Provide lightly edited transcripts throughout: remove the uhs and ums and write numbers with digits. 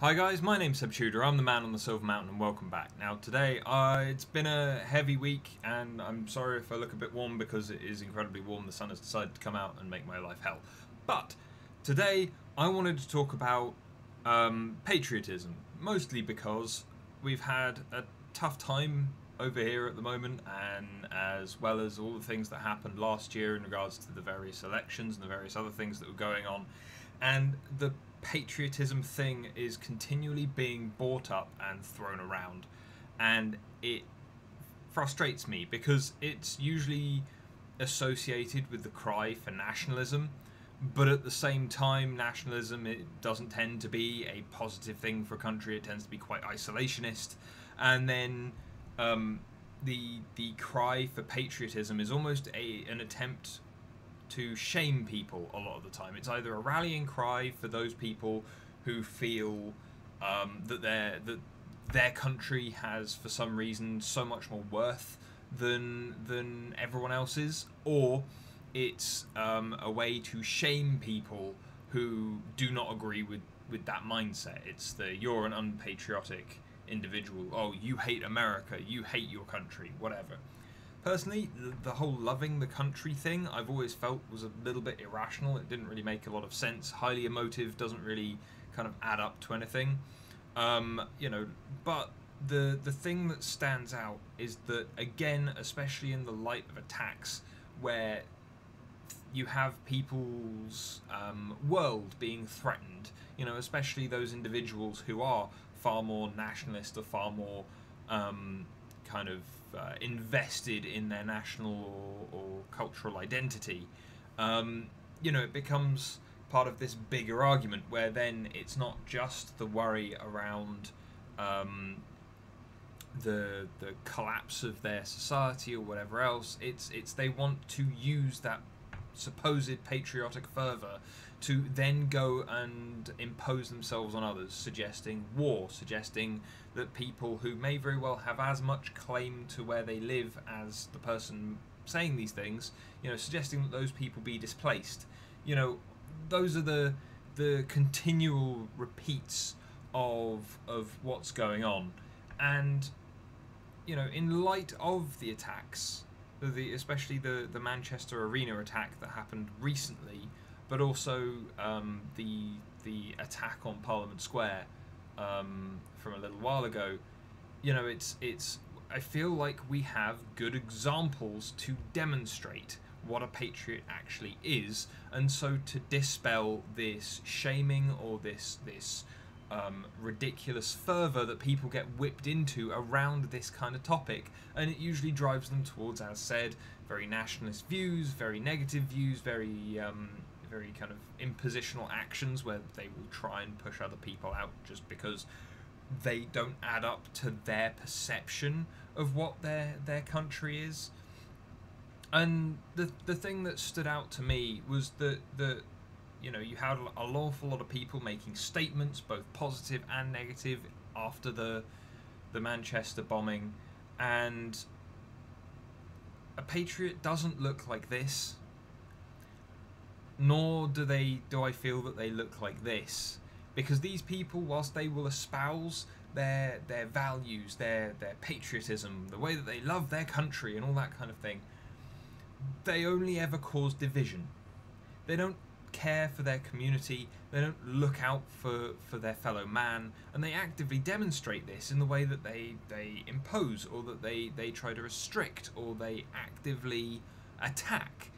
Hi guys, my name's Seb Tudor, I'm the man on the Silver Mountain and welcome back. Now today, it's been a heavy week and I'm sorry if I look a bit warm because it is incredibly warm. The sun has decided to come out and make my life hell. But today I wanted to talk about patriotism, mostly because we've had a tough time over here at the moment, and as well as all the things that happened last year in regards to the various elections and the various other things that were going on, and the patriotism thing is continually being brought up and thrown around, and it frustrates me because it's usually associated with the cry for nationalism, but at the same time nationalism, it doesn't tend to be a positive thing for a country. It tends to be quite isolationist, and then the cry for patriotism is almost an attempt to shame people a lot of the time. It's either a rallying cry for those people who feel that their country has, for some reason, so much more worth than everyone else's, or it's a way to shame people who do not agree with that mindset. It's you're an unpatriotic individual. Oh, you hate America. You hate your country. Whatever. Personally, the whole loving the country thing, I've always felt was a little bit irrational. It didn't really make a lot of sense. Highly emotive, doesn't really kind of add up to anything. But the thing that stands out is that, again, especially in the light of attacks where you have people's world being threatened, especially those individuals who are far more nationalist or far more invested in their national or cultural identity, it becomes part of this bigger argument where then it's not just the worry around the collapse of their society or whatever else. It's they want to use that supposed patriotic fervour to then go and impose themselves on others, suggesting war, suggesting that people who may very well have as much claim to where they live as the person saying these things, suggesting that those people be displaced. Those are the continual repeats of what's going on. And in light of the attacks, especially the Manchester Arena attack that happened recently, but also the attack on Parliament Square from a little while ago, it's I feel like we have good examples to demonstrate what a patriot actually is, and so to dispel this shaming or this ridiculous fervour that people get whipped into around this kind of topic, and it usually drives them towards, as said, very nationalist views, very negative views, very kind of impositional actions where they will try and push other people out just because they don't add up to their perception of what their country is. And the thing that stood out to me was that you had an awful lot of people making statements, both positive and negative, after the Manchester bombing, and a patriot doesn't look like this, nor do I feel that they look like this, because these people, whilst they will espouse their values, their patriotism, the way that they love their country and all that kind of thing, they only ever cause division. They don't care for their community, they don't look out for their fellow man, and they actively demonstrate this in the way that they impose, or that they try to restrict, or they actively attack.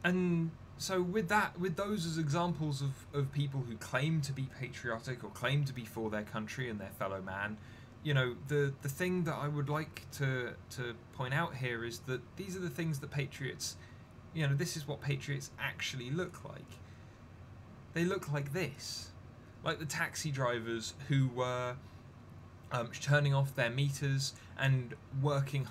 And so with those as examples of people who claim to be patriotic or claim to be for their country and their fellow man, the thing that I would like to point out here is that these are the things that patriots, this is what patriots actually look like. They look like this. Like the taxi drivers who were turning off their meters and working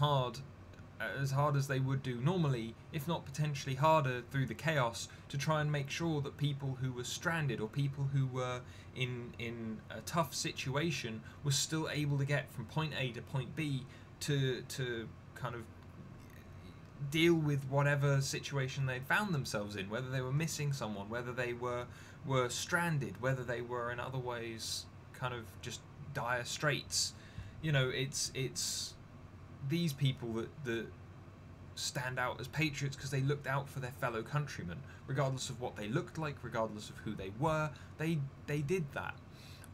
as hard as they would do normally, if not potentially harder through the chaos, to try and make sure that people who were stranded or people who were in a tough situation were still able to get from point A to point B to kind of deal with whatever situation they'd found themselves in, whether they were missing someone, whether they were stranded, whether they were in other ways kind of just dire straits. You know, it's these people that stand out as patriots because they looked out for their fellow countrymen, regardless of what they looked like, regardless of who they were. They did that.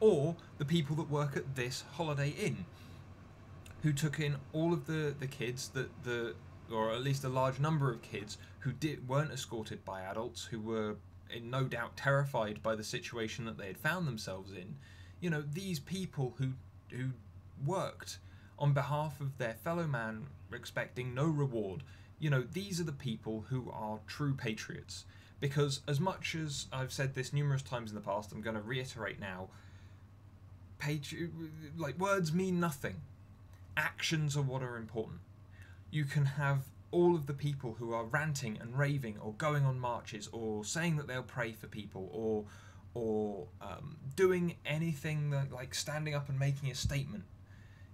Or the people that work at this Holiday Inn, who took in all of the kids or at least a large number of kids who weren't escorted by adults, who were no doubt terrified by the situation that they had found themselves in. You know, these people who worked on behalf of their fellow man, expecting no reward. You know, these are the people who are true patriots. Because as much as I've said this numerous times in the past, I'm going to reiterate now, like, words mean nothing. Actions are what are important. You can have all of the people who are ranting and raving or going on marches or saying that they'll pray for people or doing anything that, like, standing up and making a statement.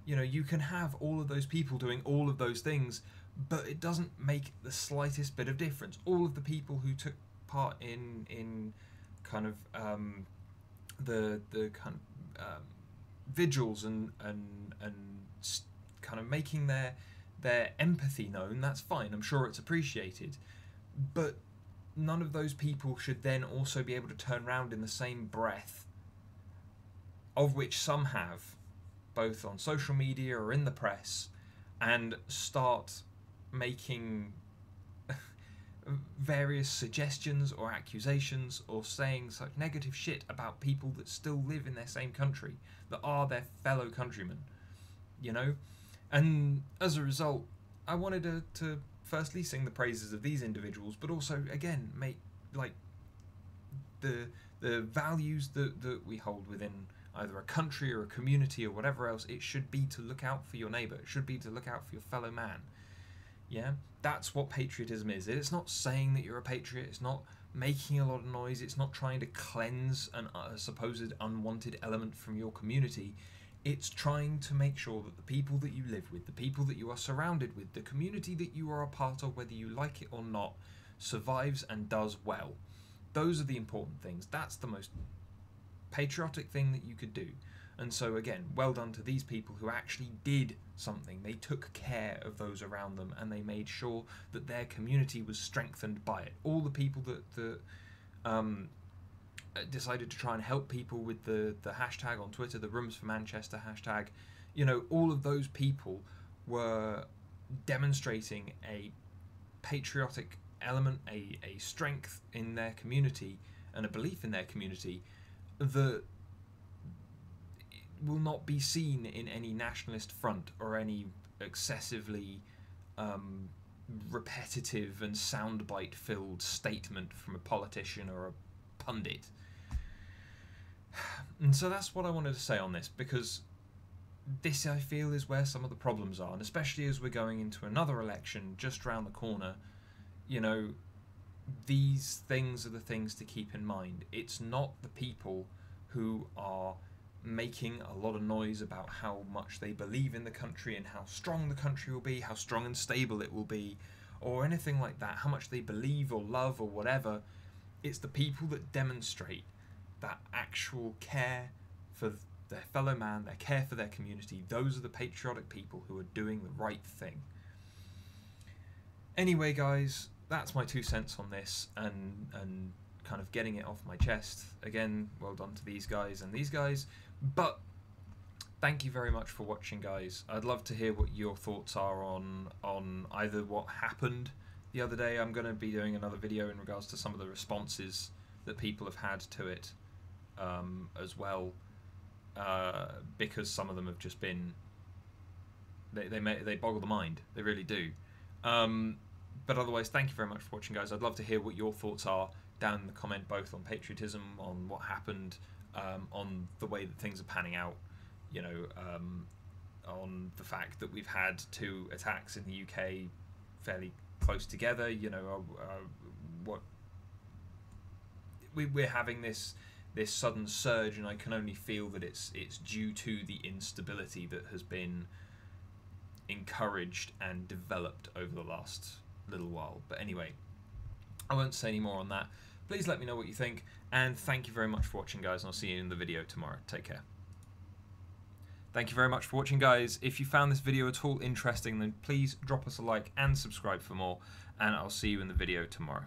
You know, you can have all of those people doing all of those things, but it doesn't make the slightest bit of difference. All of the people who took part in kind of the kind of vigils and kind of making their empathy known, that's fine. I'm sure it's appreciated, but none of those people should then also be able to turn around in the same breath, of which some have, both on social media or in the press, and start making various suggestions or accusations or saying such negative shit about people that still live in their same country, that are their fellow countrymen, you know? And as a result, I wanted to firstly sing the praises of these individuals, but also, again, make, like, the values that we hold within either a country or a community or whatever else. It should be to look out for your neighbour. It should be to look out for your fellow man. Yeah, that's what patriotism is. It's not saying that you're a patriot. It's not making a lot of noise. It's not trying to cleanse a supposed unwanted element from your community. It's trying to make sure that the people that you live with, the people that you are surrounded with, the community that you are a part of, whether you like it or not, survives and does well. Those are the important things. That's the most patriotic thing that you could do. And so, again, well done to these people who actually did something. They took care of those around them, and they made sure that their community was strengthened by it. All the people that decided to try and help people with the hashtag on Twitter, the Rooms for Manchester hashtag, you know, all of those people were demonstrating a patriotic element, a strength in their community, and a belief in their community that will not be seen in any nationalist front or any excessively repetitive and soundbite filled statement from a politician or a pundit. And so that's what I wanted to say on this, because this, I feel, is where some of the problems are, and especially as we're going into another election just around the corner. You know, these things are the things to keep in mind. It's not the people who are making a lot of noise about how much they believe in the country and how strong the country will be, how strong and stable it will be, or anything like that, how much they believe or love or whatever. It's the people that demonstrate that actual care for their fellow man, their care for their community. Those are the patriotic people who are doing the right thing. Anyway, guys, that's my 2 cents on this, and kind of getting it off my chest. Again, well done to these guys and these guys. But thank you very much for watching, guys. I'd love to hear what your thoughts are on either what happened the other day. I'm going to be doing another video in regards to some of the responses that people have had to it as well, because some of them have just been, they boggle the mind. They really do. But otherwise, thank you very much for watching, guys. I'd love to hear what your thoughts are down in the comment, both on patriotism, on what happened, on the way that things are panning out, you know, on the fact that we've had 2 attacks in the UK fairly close together, you know, what we're having this sudden surge, and I can only feel that it's due to the instability that has been encouraged and developed over the last little while. But anyway, I won't say any more on that. Please let me know what you think, and thank you very much for watching, guys, and I'll see you in the video tomorrow. Take care. Thank you very much for watching, guys. If you found this video at all interesting, then please drop us a like and subscribe for more, and I'll see you in the video tomorrow.